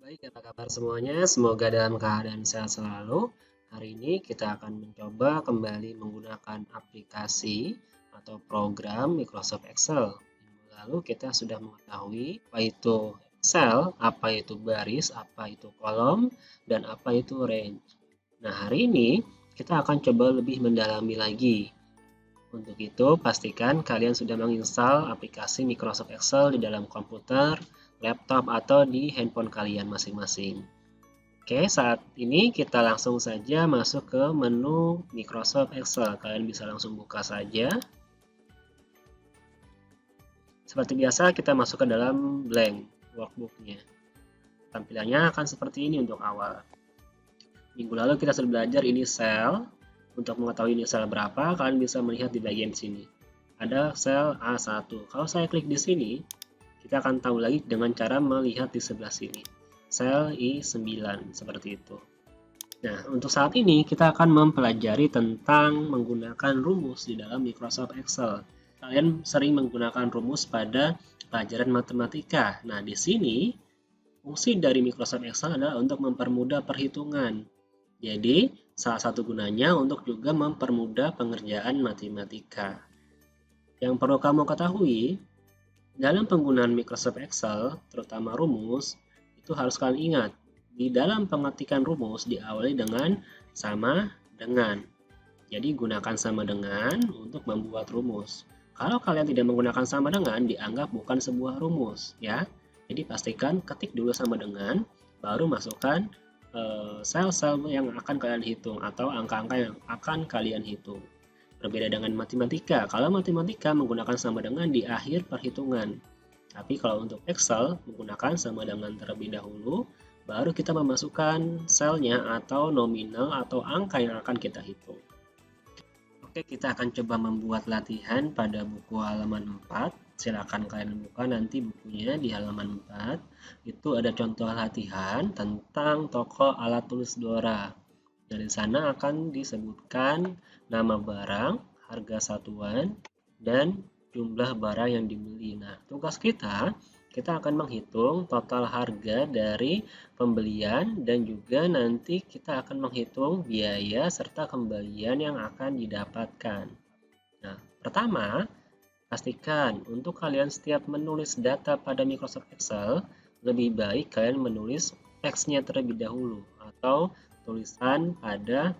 Baik, apa kabar semuanya? Semoga dalam keadaan sehat selalu. Hari ini kita akan mencoba kembali menggunakan aplikasi atau program Microsoft Excel. Minggu lalu kita sudah mengetahui apa itu Excel, apa itu baris, apa itu kolom, dan apa itu range. Nah, hari ini kita akan coba lebih mendalami lagi. Untuk itu, pastikan kalian sudah menginstal aplikasi Microsoft Excel di dalam komputer, laptop, atau di handphone kalian masing-masing. Oke, saat ini kita langsung saja masuk ke menu Microsoft Excel. Kalian bisa langsung buka saja. Seperti biasa, kita masuk ke dalam blank workbook-nya. Tampilannya akan seperti ini untuk awal. Minggu lalu kita sudah belajar ini sel. Untuk mengetahui ini sel berapa, kalian bisa melihat di bagian sini. Ada sel A1. Kalau saya klik di sini, kita akan tahu lagi dengan cara melihat di sebelah sini. Sel I9, seperti itu. Nah, untuk saat ini kita akan mempelajari tentang menggunakan rumus di dalam Microsoft Excel. Kalian sering menggunakan rumus pada pelajaran matematika. Nah, di sini fungsi dari Microsoft Excel adalah untuk mempermudah perhitungan. Jadi, salah satu gunanya untuk juga mempermudah pengerjaan matematika. Yang perlu kamu ketahui, dalam penggunaan Microsoft Excel, terutama rumus, itu harus kalian ingat. Di dalam pengetikan rumus diawali dengan sama dengan. Jadi gunakan sama dengan untuk membuat rumus. Kalau kalian tidak menggunakan sama dengan, dianggap bukan sebuah rumus, ya. Jadi pastikan ketik dulu sama dengan, baru masukkan sel-sel yang akan kalian hitung atau angka-angka yang akan kalian hitung. Berbeda dengan matematika. Kalau matematika menggunakan sama dengan di akhir perhitungan. Tapi kalau untuk Excel menggunakan sama dengan terlebih dahulu, baru kita memasukkan selnya atau nominal atau angka yang akan kita hitung. Oke, kita akan coba membuat latihan pada buku halaman 4. Silakan kalian buka nanti bukunya di halaman 4. Itu ada contoh latihan tentang toko alat tulis Dora. Dari sana akan disebutkan nama barang, harga satuan, dan jumlah barang yang dibeli. Nah, tugas kita akan menghitung total harga dari pembelian dan juga nanti kita akan menghitung biaya serta kembalian yang akan didapatkan. Nah, pertama, pastikan untuk kalian setiap menulis data pada Microsoft Excel, lebih baik kalian menulis teksnya terlebih dahulu atau tulisan pada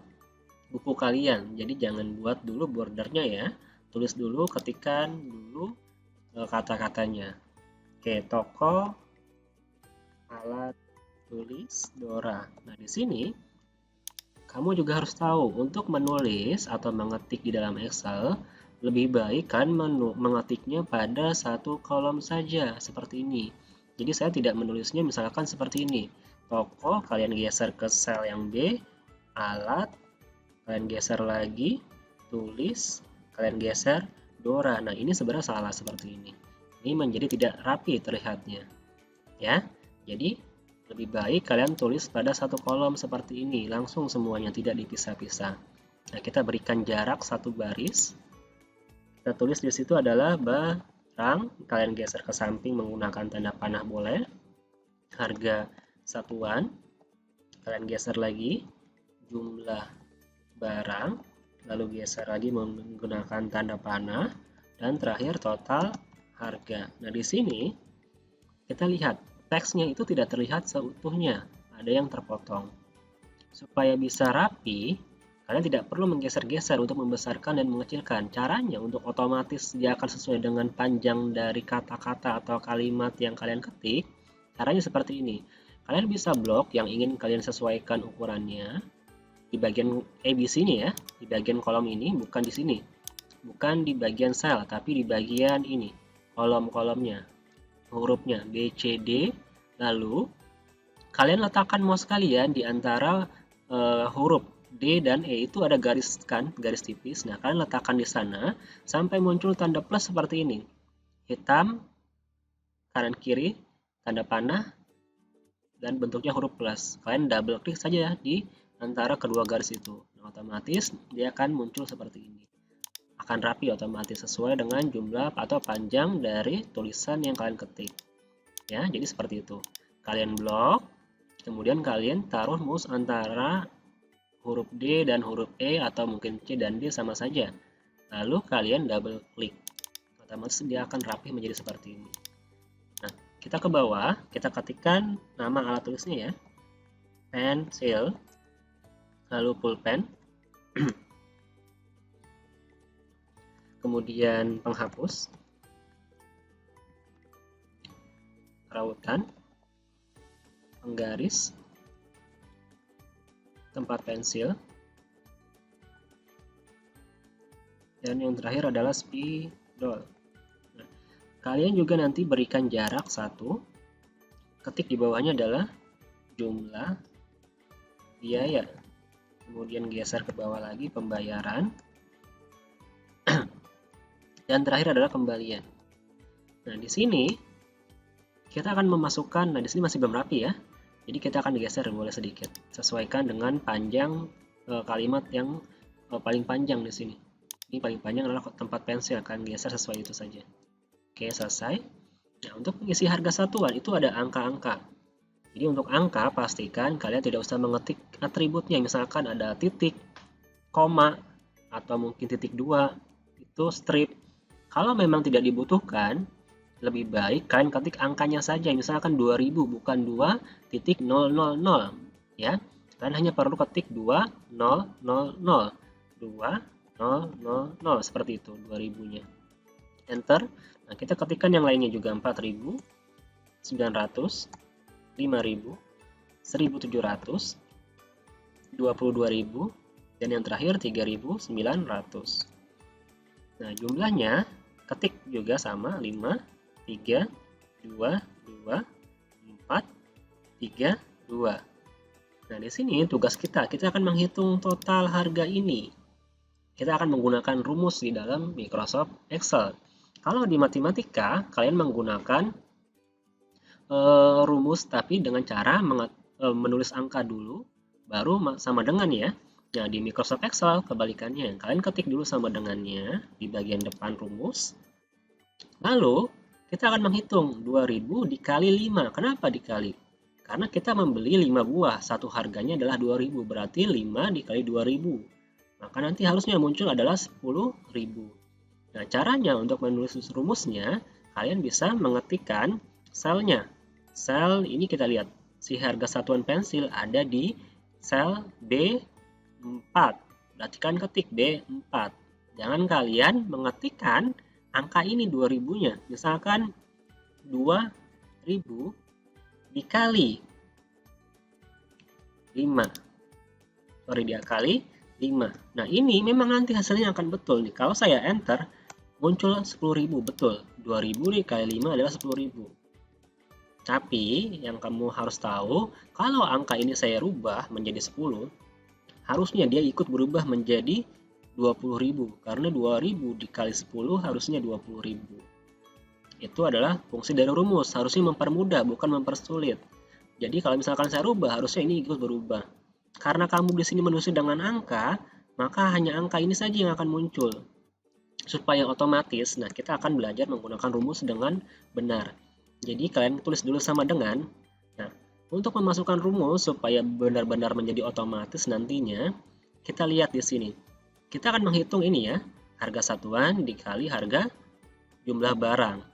buku kalian. Jadi jangan buat dulu bordernya ya. Tulis dulu, ketikkan dulu kata-katanya. Oke, toko alat tulis Dora. Nah, di sini kamu juga harus tahu untuk menulis atau mengetik di dalam Excel, lebih baik kan mengetiknya pada satu kolom saja seperti ini. Jadi saya tidak menulisnya misalkan seperti ini. Toko, kalian geser ke sel yang B, alat, kalian geser lagi, tulis, kalian geser, Dora. Nah, ini sebenarnya salah seperti ini. Ini menjadi tidak rapi terlihatnya. Ya, jadi lebih baik kalian tulis pada satu kolom seperti ini, langsung semuanya, tidak dipisah-pisah. Nah, kita berikan jarak satu baris. Kita tulis di situ adalah barang, kalian geser ke samping menggunakan tanda panah boleh. Harga satuan, kalian geser lagi, jumlah barang, lalu geser lagi menggunakan tanda panah, dan terakhir total harga. Nah, di sini kita lihat teksnya itu tidak terlihat seutuhnya, ada yang terpotong. Supaya bisa rapi, kalian tidak perlu menggeser-geser untuk membesarkan dan mengecilkan. Caranya untuk otomatis dia akan sesuai dengan panjang dari kata-kata atau kalimat yang kalian ketik. Caranya seperti ini. Kalian bisa blok yang ingin kalian sesuaikan ukurannya di bagian A, B, sini ya, di bagian kolom ini, bukan di sini. Bukan di bagian sel, tapi di bagian ini, kolom-kolomnya, hurufnya B, C, D. Lalu kalian letakkan mouse kalian di antara huruf D dan E, itu ada garis kan, garis tipis. Nah, kalian letakkan di sana sampai muncul tanda plus seperti ini. Hitam, kanan kiri, tanda panah, dan bentuknya huruf plus. Kalian double klik saja di antara kedua garis itu. Nah, otomatis dia akan muncul seperti ini. Akan rapi otomatis sesuai dengan jumlah atau panjang dari tulisan yang kalian ketik. Ya, jadi seperti itu. Kalian blok, Kemudian kalian taruh mouse antara huruf D dan huruf E atau mungkin C dan D sama saja. Lalu kalian double klik. Otomatis dia akan rapih menjadi seperti ini. Nah, kita ke bawah, kita ketikkan nama alat tulisnya ya. Pensil, lalu pulpen. Kemudian penghapus, rautan, penggaris, tempat pensil, dan yang terakhir adalah spidol. Nah, kalian juga nanti berikan jarak 1, ketik di bawahnya adalah jumlah biaya, kemudian geser ke bawah lagi pembayaran, dan terakhir adalah kembalian. Nah, di sini kita akan memasukkan, nah di sini masih belum rapi ya. Jadi kita akan geser boleh sedikit, sesuaikan dengan panjang kalimat yang paling panjang di sini. Ini paling panjang adalah tempat pensil, akan geser sesuai itu saja. Oke, selesai. Nah, untuk mengisi harga satuan itu ada angka-angka. Jadi untuk angka pastikan kalian tidak usah mengetik atributnya, misalkan ada titik, koma, atau mungkin titik 2, itu strip. Kalau memang tidak dibutuhkan, lebih baik kalian ketik angkanya saja, misalkan 2000 bukan 2.000 ya. Kalian hanya perlu ketik 2000 seperti itu 2000-nya. Enter. Nah, kita ketikkan yang lainnya juga 4000, 900, 5000, 1700, 22.000, dan yang terakhir 3.900. Nah, jumlahnya ketik juga sama 5, 3, 2, 2, 4, 3, 2. Nah, di sini tugas kita akan menghitung total harga ini. Kita akan menggunakan rumus di dalam Microsoft Excel. Kalau di matematika, kalian menggunakan rumus tapi dengan cara menulis angka dulu, baru sama dengan ya. Nah, di Microsoft Excel kebalikannya, kalian ketik dulu sama dengannya di bagian depan rumus. Lalu, kita akan menghitung 2000 dikali 5. Kenapa dikali? Karena kita membeli 5 buah, satu harganya adalah 2000, berarti 5 dikali 2000. Maka nanti harusnya muncul adalah 10.000. Nah, caranya untuk menulis rumusnya, kalian bisa mengetikkan selnya. Sel ini kita lihat, si harga satuan pensil ada di sel B4. Berarti kalian ketik B4. Jangan kalian mengetikkan angka ini 2000-nya, misalkan 2000 dikali 5. Dia kali 5. Nah, ini memang nanti hasilnya akan betul nih. Kalau saya enter, muncul 10.000, betul. 2000 dikali 5 adalah 10.000. Tapi, yang kamu harus tahu, kalau angka ini saya rubah menjadi 10, harusnya dia ikut berubah menjadi 20.000, karena 2000 dikali 10 harusnya 20.000. Itu adalah fungsi dari rumus, harusnya mempermudah bukan mempersulit. Jadi kalau misalkan saya rubah, harusnya ini ikut berubah. Karena kamu di sini menulis dengan angka, maka hanya angka ini saja yang akan muncul. Supaya otomatis, nah kita akan belajar menggunakan rumus dengan benar. Jadi kalian tulis dulu sama dengan. Nah, untuk memasukkan rumus supaya benar-benar menjadi otomatis nantinya, kita lihat di sini. Kita akan menghitung ini ya, harga satuan dikali harga jumlah barang.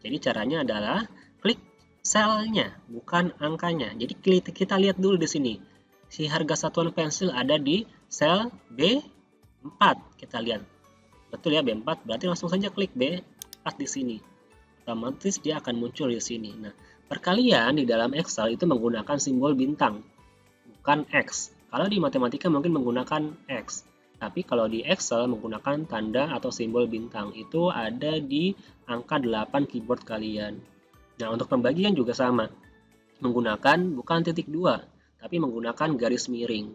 Jadi caranya adalah klik selnya, bukan angkanya. Jadi kita lihat dulu di sini. Si harga satuan pensil ada di sel B4. Kita lihat. Betul ya, B4. Berarti langsung saja klik B4 di sini. Otomatis dia akan muncul di sini. Nah, perkalian di dalam Excel itu menggunakan simbol bintang, bukan X. Kalau di matematika mungkin menggunakan X, tapi kalau di Excel menggunakan tanda atau simbol bintang. Itu ada di angka 8 keyboard kalian. Nah, untuk pembagian juga sama. Menggunakan bukan titik 2, tapi menggunakan garis miring.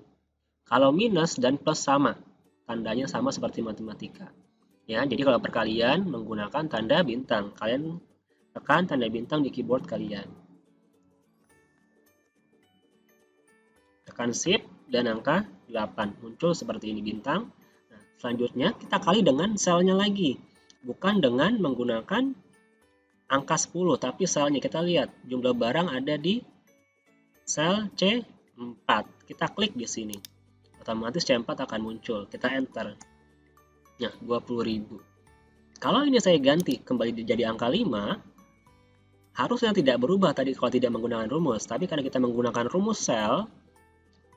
Kalau minus dan plus sama, tandanya sama seperti matematika. Ya, jadi kalau perkalian menggunakan tanda bintang, kalian tekan tanda bintang di keyboard kalian. Tekan shift dan angka 8 muncul seperti ini bintang. Nah, selanjutnya kita kali dengan selnya lagi, bukan dengan menggunakan angka 10, tapi selnya. Kita lihat jumlah barang ada di sel C4. Kita klik di sini. Otomatis C4 akan muncul. Kita enter. Nah, 20.000. Kalau ini saya ganti kembali jadi angka 5, harusnya tidak berubah tadi kalau tidak menggunakan rumus. Tapi karena kita menggunakan rumus sel,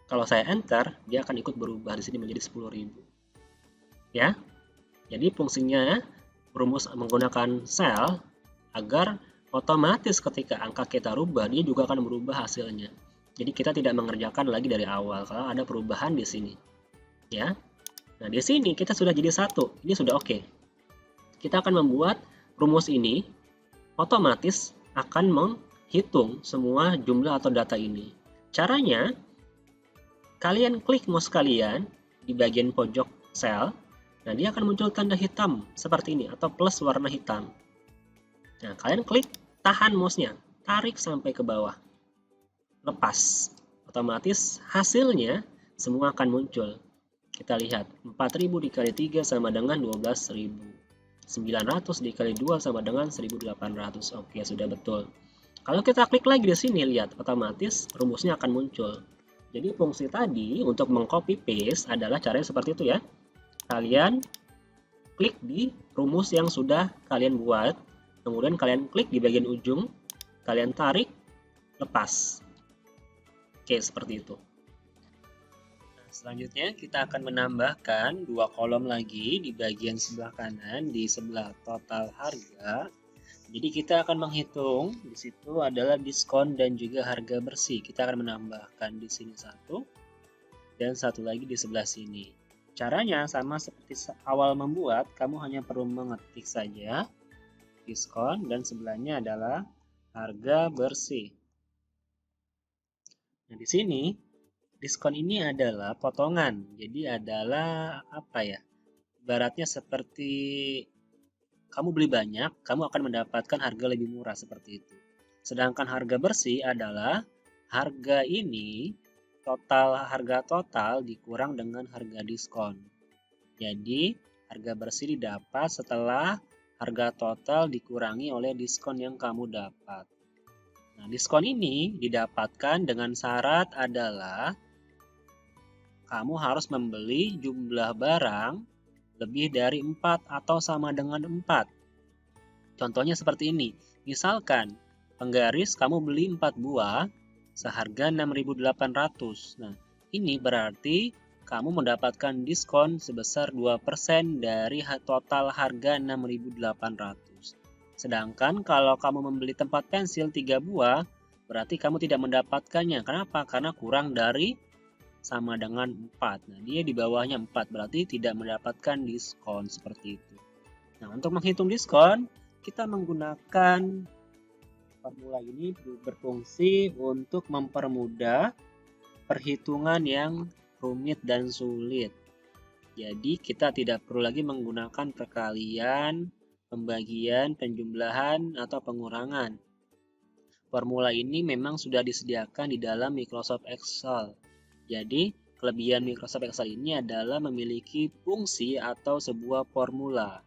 kalau saya enter, dia akan ikut berubah di sini menjadi 10.000. Ya. Jadi fungsinya rumus menggunakan sel agar otomatis ketika angka kita rubah, dia juga akan merubah hasilnya. Jadi kita tidak mengerjakan lagi dari awal kalau ada perubahan di sini. Ya. Nah, di sini kita sudah jadi 1. Ini sudah oke. Kita akan membuat rumus ini otomatis akan menghitung semua jumlah atau data ini. Caranya, kalian klik mouse kalian di bagian pojok sel. Nah, dia akan muncul tanda hitam seperti ini atau plus warna hitam. Nah, kalian klik, tahan mouse-nya, tarik sampai ke bawah. Lepas. Otomatis hasilnya semua akan muncul. Kita lihat, 4.000 dikali 3 sama dengan 12.000. 900 dikali 2 sama dengan 1.800. Oke, sudah betul. Kalau kita klik lagi di sini, lihat, otomatis rumusnya akan muncul. Jadi fungsi tadi untuk mengcopy paste adalah caranya seperti itu ya. Kalian klik di rumus yang sudah kalian buat, kemudian kalian klik di bagian ujung, kalian tarik, lepas. Oke, seperti itu. Nah, selanjutnya kita akan menambahkan 2 kolom lagi di bagian sebelah kanan, di sebelah total harga. Jadi kita akan menghitung, di situ adalah diskon dan juga harga bersih. Kita akan menambahkan di sini 1, dan 1 lagi di sebelah sini. Caranya sama seperti awal membuat, kamu hanya perlu mengetik saja diskon dan sebelahnya adalah harga bersih. Nah, di sini diskon ini adalah potongan. Jadi adalah apa ya? Ibaratnya seperti kamu beli banyak, kamu akan mendapatkan harga lebih murah seperti itu. Sedangkan harga bersih adalah harga ini harga total dikurang dengan harga diskon. Jadi, harga bersih didapat setelah harga total dikurangi oleh diskon yang kamu dapat. Nah, diskon ini didapatkan dengan syarat adalah kamu harus membeli jumlah barang lebih dari 4 atau sama dengan 4. Contohnya seperti ini. Misalkan, penggaris kamu beli 4 buah seharga 6.800. Nah, ini berarti kamu mendapatkan diskon sebesar 2% dari total harga 6.800. Sedangkan kalau kamu membeli tempat pensil 3 buah, berarti kamu tidak mendapatkannya. Kenapa? Karena kurang dari sama dengan 4. Nah, dia di bawahnya 4, berarti tidak mendapatkan diskon seperti itu. Nah, untuk menghitung diskon, kita menggunakan formula ini berfungsi untuk mempermudah perhitungan yang rumit dan sulit. Jadi kita tidak perlu lagi menggunakan perkalian, pembagian, penjumlahan, atau pengurangan. Formula ini memang sudah disediakan di dalam Microsoft Excel. Jadi kelebihan Microsoft Excel ini adalah memiliki fungsi atau sebuah formula.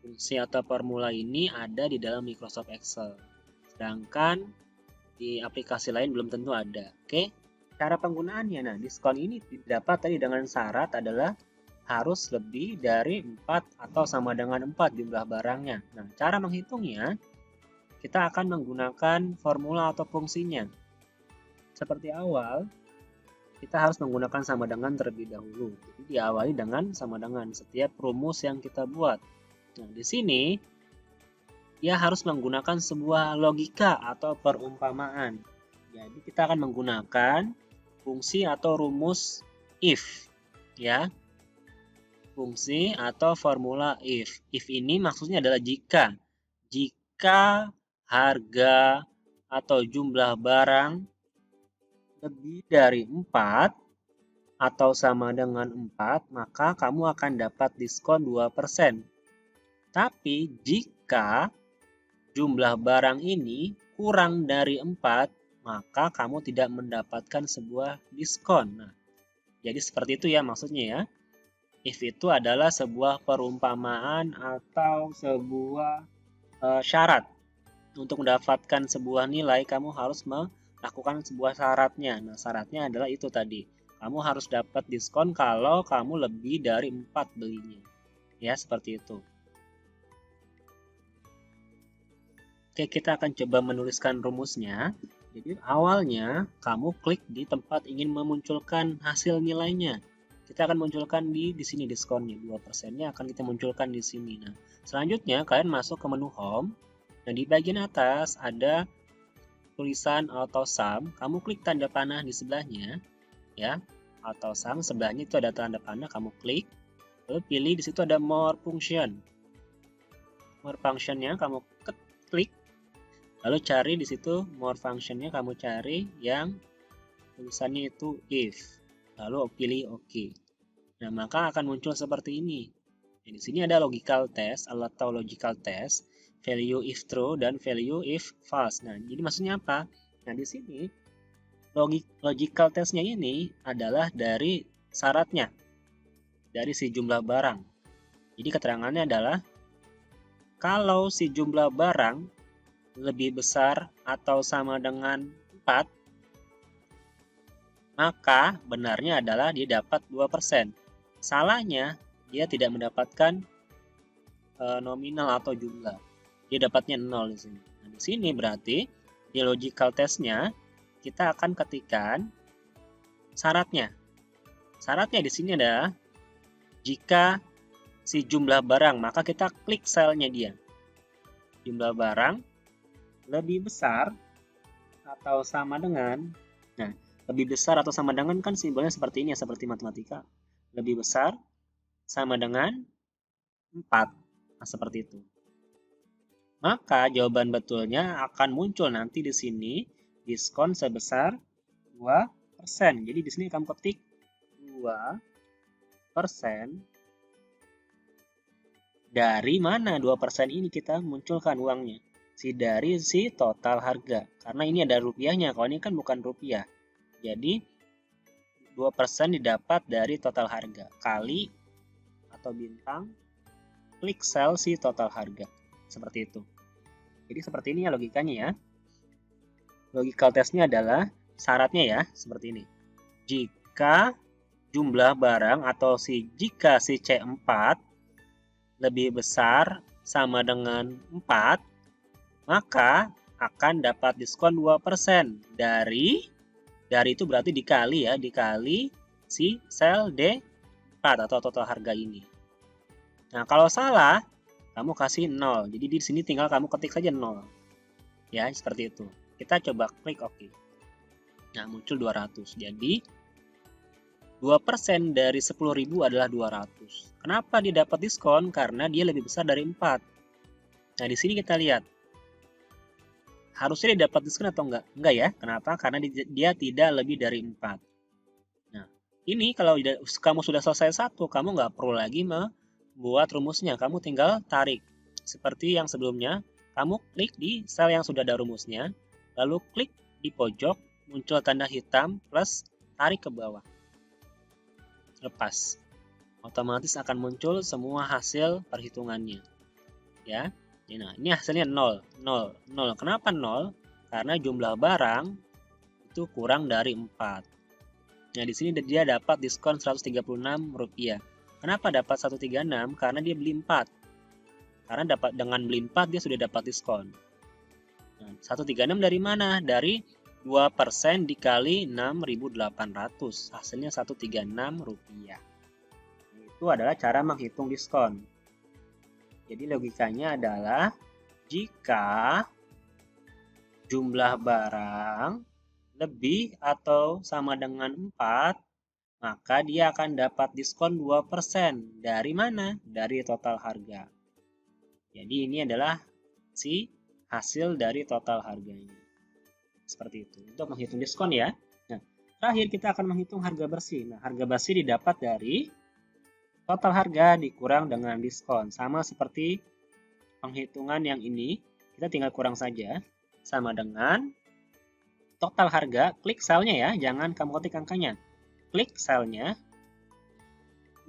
Fungsi atau formula ini ada di dalam Microsoft Excel. Sedangkan di aplikasi lain belum tentu ada. Oke, cara penggunaannya. Nah, diskon ini didapat tadi dengan syarat adalah harus lebih dari 4 atau sama dengan 4 jumlah barangnya. Nah, cara menghitungnya, kita akan menggunakan formula atau fungsinya. Seperti awal, kita harus menggunakan sama dengan terlebih dahulu. Jadi diawali dengan sama dengan setiap rumus yang kita buat. Nah, di sini dia harus menggunakan sebuah logika atau perumpamaan. Jadi kita akan menggunakan fungsi atau rumus if, ya. Fungsi atau formula if. If ini maksudnya adalah jika. Jika harga atau jumlah barang lebih dari 4 atau sama dengan 4, maka kamu akan dapat diskon 2%. Tapi jika jumlah barang ini kurang dari 4, maka kamu tidak mendapatkan sebuah diskon. Nah, jadi seperti itu ya maksudnya ya. If itu adalah sebuah perumpamaan atau sebuah syarat. Untuk mendapatkan sebuah nilai, kamu harus lakukan sebuah syaratnya. Nah, syaratnya adalah itu tadi. Kamu harus dapat diskon kalau kamu lebih dari 4 belinya. Ya, seperti itu. Oke, kita akan coba menuliskan rumusnya. Jadi, awalnya kamu klik di tempat ingin memunculkan hasil nilainya. Kita akan munculkan di sini diskonnya, 2%-nya akan kita munculkan di sini. Nah, selanjutnya kalian masuk ke menu home. Nah, di bagian atas ada tulisan auto sum, kamu klik tanda panah di sebelahnya, ya. Auto sum sebelahnya itu ada tanda panah, kamu klik, lalu pilih di situ ada more function. More function-nya kamu klik, lalu cari di situ more function-nya kamu cari yang tulisannya itu if, lalu pilih OK. Nah, maka akan muncul seperti ini. Nah, di sini ada logical test atau logical test, value if true dan value if false. Nah, jadi maksudnya apa? Nah, di sini logical testnya ini adalah dari syaratnya, dari si jumlah barang. Jadi keterangannya adalah kalau si jumlah barang lebih besar atau sama dengan 4, maka benarnya adalah dia dapat 2%. Salahnya, dia tidak mendapatkan nominal atau jumlah. Dia dapatnya 0 di sini. Nah, di sini berarti di logical testnya kita akan ketikkan syaratnya. Syaratnya di sini adalah jika si jumlah barang, maka kita klik selnya dia. Jumlah barang lebih besar atau sama dengan, nah, lebih besar atau sama dengan kan simbolnya seperti ini ya, seperti matematika. Lebih besar sama dengan 4. Nah, seperti itu. Maka jawaban betulnya akan muncul nanti di sini diskon sebesar 2%. Jadi di sini kamu ketik 2%. Dari mana 2% ini kita munculkan uangnya? Dari si total harga. Karena ini ada rupiahnya, kalau ini kan bukan rupiah. Jadi 2% didapat dari total harga kali atau bintang klik sel si total harga. Seperti itu. Jadi seperti ini ya logikanya ya. Logical testnya adalah syaratnya ya, seperti ini. Jika jumlah barang atau jika si C4 lebih besar sama dengan 4, maka akan dapat diskon 2% dari itu berarti dikali ya, dikali si sel D4 atau total harga ini. Nah, kalau salah, kamu kasih 0. Jadi di sini tinggal kamu ketik saja 0. Ya, seperti itu. Kita coba klik OK. Nah, muncul 200. Jadi 2% dari 10.000 adalah 200. Kenapa dia dapat diskon? Karena dia lebih besar dari 4. Nah, di sini kita lihat. Harusnya dia dapat diskon atau enggak? Enggak ya. Kenapa? Karena dia tidak lebih dari 4. Nah, ini kalau kamu sudah selesai satu, kamu nggak perlu lagi membuat rumusnya. Kamu tinggal tarik. Seperti yang sebelumnya, kamu klik di sel yang sudah ada rumusnya, lalu klik di pojok, muncul tanda hitam plus tarik ke bawah. Lepas. Otomatis akan muncul semua hasil perhitungannya. Ya. Nah, ini hasilnya 0, 0, 0. Kenapa 0? Karena jumlah barang itu kurang dari 4. Nah, di sini dia dapat diskon Rp136. Kenapa dapat 136? Karena dia beli 4. Karena dengan beli 4 dia sudah dapat diskon. Nah, 136 dari mana? Dari 2% dikali 6.800. Hasilnya Rp136. Itu adalah cara menghitung diskon. Jadi logikanya adalah jika jumlah barang lebih atau sama dengan 4, maka dia akan dapat diskon 2%. Dari mana? Dari total harga. Jadi ini adalah si hasil dari total harganya. Seperti itu. Untuk menghitung diskon ya. Nah, terakhir kita akan menghitung harga bersih. Nah, harga bersih didapat dari total harga dikurang dengan diskon. Sama seperti penghitungan yang ini, kita tinggal kurang saja. Sama dengan total harga, klik selnya ya, jangan kamu ketik angkanya. Klik selnya,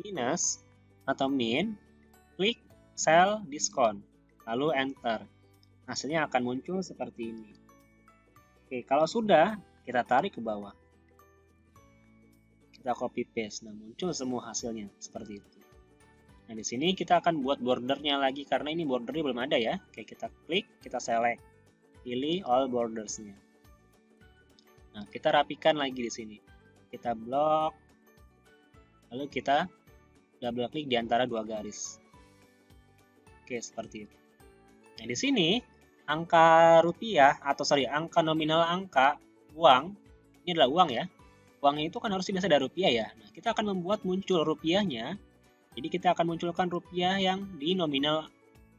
minus atau min, klik sel diskon, lalu enter. Hasilnya akan muncul seperti ini. Oke, kalau sudah, kita tarik ke bawah. Kita copy paste. Nah, muncul semua hasilnya seperti itu. Nah, di sini kita akan buat bordernya lagi karena ini bordernya belum ada ya. Oke, kita klik, kita select, pilih all bordersnya. Nah, kita rapikan lagi di sini. Kita blok, lalu kita double klik di antara dua garis. Oke, seperti itu. Nah, di sini angka rupiah angka nominal angka uang, ini adalah uang ya. Uangnya itu kan harus biasa dari rupiah ya. Nah, kita akan membuat muncul rupiahnya. Jadi kita akan munculkan rupiah yang di nominal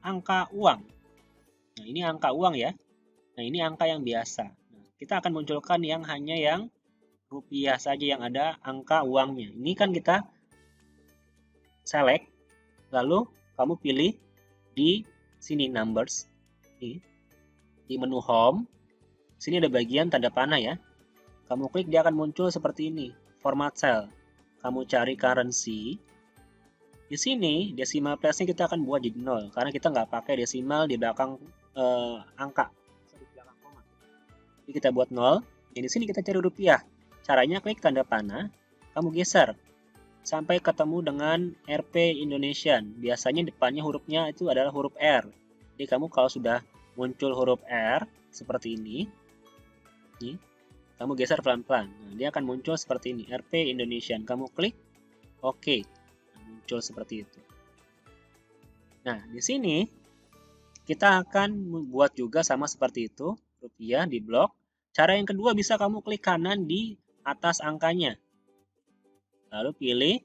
angka uang. Nah, ini angka uang ya. Nah, ini angka yang biasa. Nah, kita akan munculkan yang hanya yang rupiah saja yang ada angka uangnya. Ini kan kita select, lalu kamu pilih di sini numbers, di menu home. Sini ada bagian tanda panah ya. Kamu klik, dia akan muncul seperti ini, format cell. Kamu cari currency. Di sini decimal place-nya kita akan buat jadi 0 karena kita nggak pakai desimal di belakang angka. Di belakang koma. Jadi kita buat 0. Dan di sini kita cari rupiah. Caranya klik tanda panah, kamu geser sampai ketemu dengan Rp Indonesian. Biasanya depannya hurufnya itu adalah huruf R. Jadi kamu kalau sudah muncul huruf R seperti ini, nih, kamu geser pelan-pelan. Nah, dia akan muncul seperti ini, Rp Indonesian. Kamu klik OK. Nah, muncul seperti itu. Nah, di sini kita akan membuat juga sama seperti itu, rupiah di blok. Cara yang kedua bisa kamu klik kanan di atas angkanya. Lalu pilih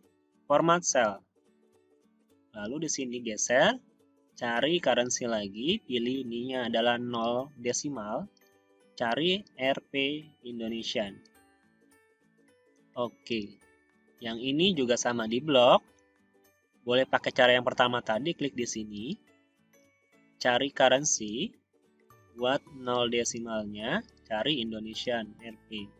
format cell. Lalu di sini geser, cari currency lagi, pilih ininya adalah 0 desimal, cari Rp Indonesian. Oke, yang ini juga sama di blok. Boleh pakai cara yang pertama tadi, klik di sini, cari currency, buat 0 desimalnya, cari Indonesian Rp.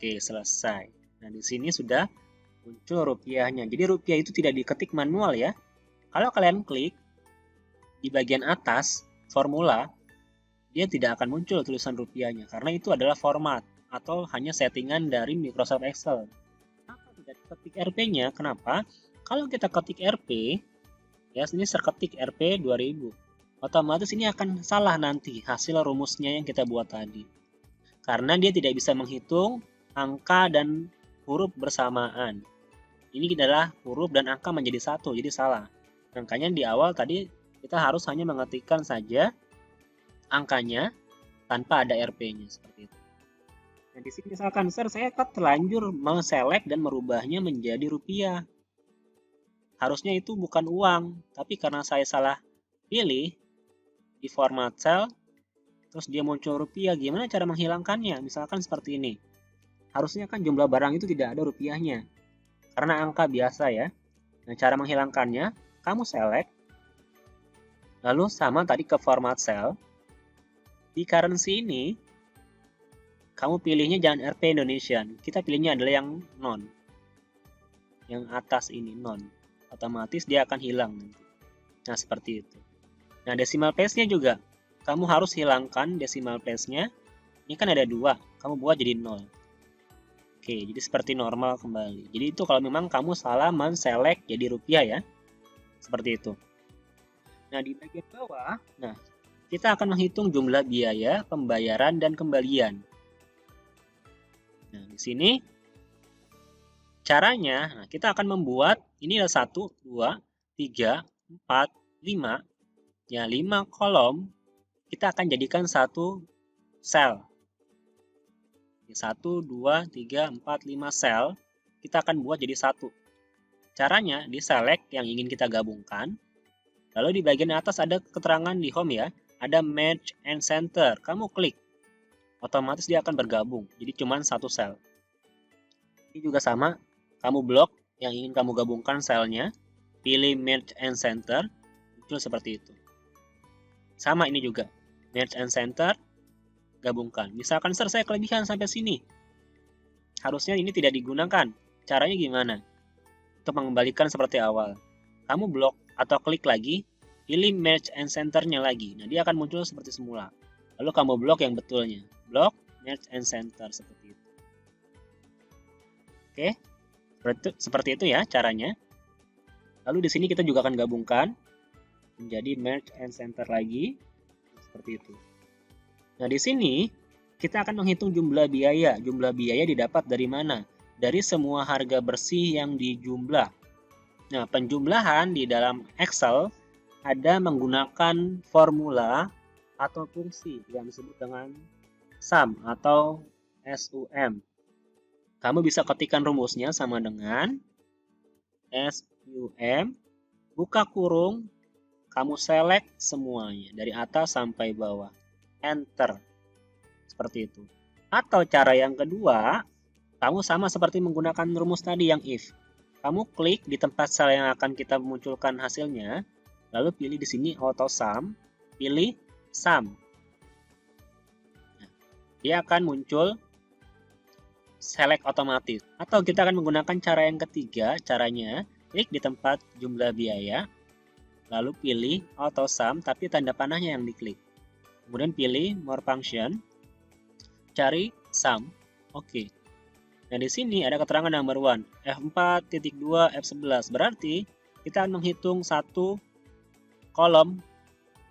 Oke, selesai. Nah, di sini sudah muncul rupiahnya. Jadi rupiah itu tidak diketik manual ya. Kalau kalian klik di bagian atas formula, dia tidak akan muncul tulisan rupiahnya karena itu adalah format atau hanya settingan dari Microsoft Excel. Kenapa tidak diketik Rp-nya? Kenapa? Kalau kita ketik Rp, ya sini terketik Rp 2000. Otomatis ini akan salah nanti hasil rumusnya yang kita buat tadi. Karena dia tidak bisa menghitung angka dan huruf bersamaan. Ini adalah huruf dan angka menjadi satu, jadi salah. Makanya di awal tadi kita harus hanya mengetikkan saja angkanya tanpa ada Rp-nya seperti itu. Nah, di sini misalkan, Sir, saya terlanjur men-select dan merubahnya menjadi rupiah. Harusnya itu bukan uang, tapi karena saya salah pilih di format cell, terus dia muncul rupiah. Gimana cara menghilangkannya? Misalkan seperti ini. Harusnya kan jumlah barang itu tidak ada rupiahnya. Karena angka biasa ya. Nah, cara menghilangkannya, kamu select. Lalu sama tadi ke format cell. Di currency ini, kamu pilihnya jangan Rp Indonesian. Kita pilihnya adalah yang non. Yang atas ini non. Otomatis dia akan hilang nanti. Nah, seperti itu. Nah, decimal place-nya juga. Kamu harus hilangkan decimal place-nya. Ini kan ada 2. Kamu buat jadi 0. Oke, jadi seperti normal kembali. Jadi itu kalau memang kamu salah men-select jadi rupiah ya. Seperti itu. Nah, di bagian bawah, kita akan menghitung jumlah biaya, pembayaran, dan kembalian. Nah, di sini caranya, kita akan membuat, ini adalah 1, 2, 3, 4, 5. Ya, 5 kolom, kita akan jadikan satu sel. 1, 2, 3, 4, 5 sel, kita akan buat jadi satu. Caranya, di select yang ingin kita gabungkan, lalu di bagian atas ada keterangan di home ya, ada match and center, kamu klik, otomatis dia akan bergabung, jadi cuma satu sel. Ini juga sama, kamu blok yang ingin kamu gabungkan selnya, pilih match and center, muncul seperti itu. Sama ini juga, match and center, gabungkan. Misalkan, Sir, saya kelebihan sampai sini. Harusnya ini tidak digunakan. Caranya gimana? Untuk mengembalikan seperti awal. Kamu blok atau klik lagi pilih Merge and Center-nya lagi. Nah, dia akan muncul seperti semula. Lalu kamu blok yang betulnya. Blok, Merge and Center, seperti itu. Oke, seperti itu ya caranya. Lalu di sini kita juga akan gabungkan menjadi Merge and Center lagi. Seperti itu. Nah, di sini kita akan menghitung jumlah biaya. Jumlah biaya didapat dari mana? Dari semua harga bersih yang dijumlah. Nah, penjumlahan di dalam Excel ada menggunakan formula atau fungsi yang disebut dengan sum atau SUM. Kamu bisa ketikkan rumusnya sama dengan SUM, buka kurung, kamu select semuanya dari atas sampai bawah. Enter. Seperti itu. Atau cara yang kedua, kamu sama seperti menggunakan rumus tadi yang if. Kamu klik di tempat sel yang akan kita munculkan hasilnya, lalu pilih di sini auto sum, pilih sum. Nah, dia akan muncul select otomatis. Atau kita akan menggunakan cara yang ketiga, caranya klik di tempat jumlah biaya, lalu pilih auto sum tapi tanda panahnya yang diklik. Kemudian pilih more function, cari sum, oke. Nah, di sini ada keterangan number 1, F4.2, F11. Berarti kita akan menghitung satu kolom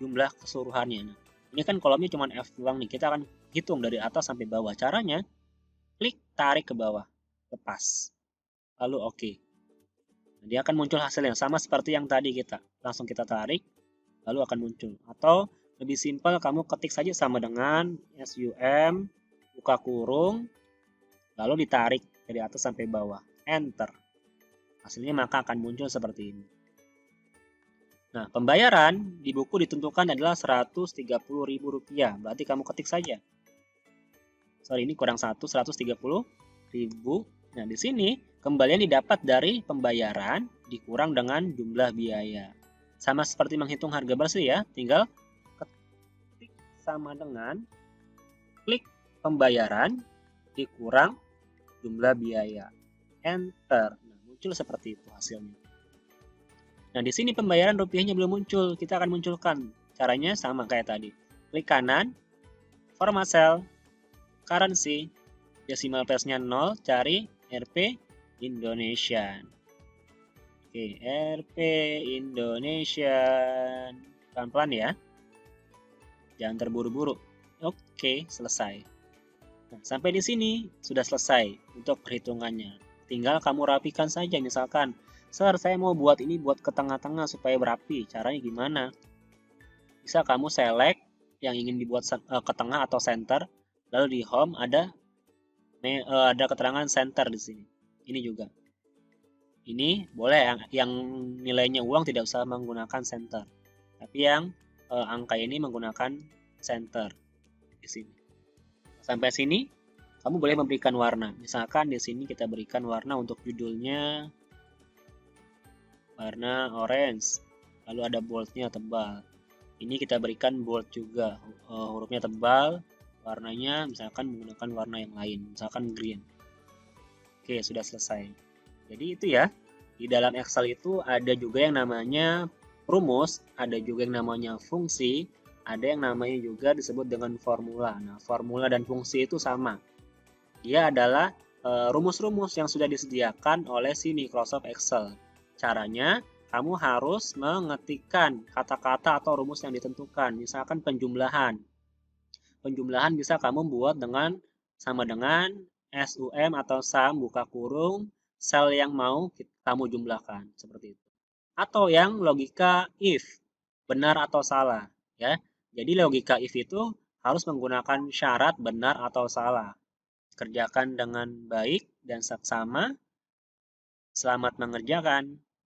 jumlah keseluruhannya. Nah, ini kan kolomnya cuma F doang nih. Kita akan hitung dari atas sampai bawah. Caranya, klik tarik ke bawah. Lepas. Lalu oke. Nah, dia akan muncul hasil yang sama seperti yang tadi kita. Langsung kita tarik, lalu akan muncul. Atau lebih simpel, kamu ketik saja sama dengan SUM, buka kurung, lalu ditarik dari atas sampai bawah. Enter. Hasilnya maka akan muncul seperti ini. Nah, pembayaran di buku ditentukan adalah Rp130.000. Berarti kamu ketik saja. Sorry, ini kurang 130.000. Nah, di sini kembalian didapat dari pembayaran dikurang dengan jumlah biaya. Sama seperti menghitung harga bersih ya. Tinggal ketik sama dengan klik pembayaran dikurang jumlah biaya. Enter. Nah, muncul seperti itu hasilnya. Nah, di sini pembayaran rupiahnya belum muncul. Kita akan munculkan. Caranya sama kayak tadi. Klik kanan, format cell, currency, decimal place-nya 0, cari Rp Indonesian. Oke, Rp Indonesian. Pelan-pelan ya. Jangan terburu-buru. Oke, selesai. Nah, sampai di sini sudah selesai untuk perhitungannya. Tinggal kamu rapikan saja. Misalkan, Sir, saya mau buat ini buat ke tengah-tengah supaya berapi. Caranya gimana? Bisa kamu select yang ingin dibuat ke tengah atau center. Lalu di home ada keterangan center di sini. Ini juga. Ini boleh yang nilainya uang tidak usah menggunakan center. Tapi yang angka ini menggunakan center di sini. Sampai sini, kamu boleh memberikan warna. Misalkan di sini kita berikan warna untuk judulnya warna orange. Lalu ada boldnya tebal. Ini kita berikan bold juga. Hurufnya tebal, warnanya misalkan menggunakan warna yang lain. Misalkan green. Oke, sudah selesai. Jadi itu ya. Di dalam Excel itu ada juga yang namanya rumus, ada juga yang namanya fungsi, ada yang namanya juga disebut dengan formula. Nah, formula dan fungsi itu sama. Dia adalah rumus-rumus yang sudah disediakan oleh si Microsoft Excel. Caranya, kamu harus mengetikkan kata-kata atau rumus yang ditentukan. Misalkan penjumlahan. Penjumlahan bisa kamu buat sama dengan SUM atau sum, buka kurung, sel yang mau kamu jumlahkan. Seperti itu. Atau yang logika if, benar atau salah. Ya. Jadi logika if itu harus menggunakan syarat benar atau salah. Kerjakan dengan baik dan seksama. Selamat mengerjakan.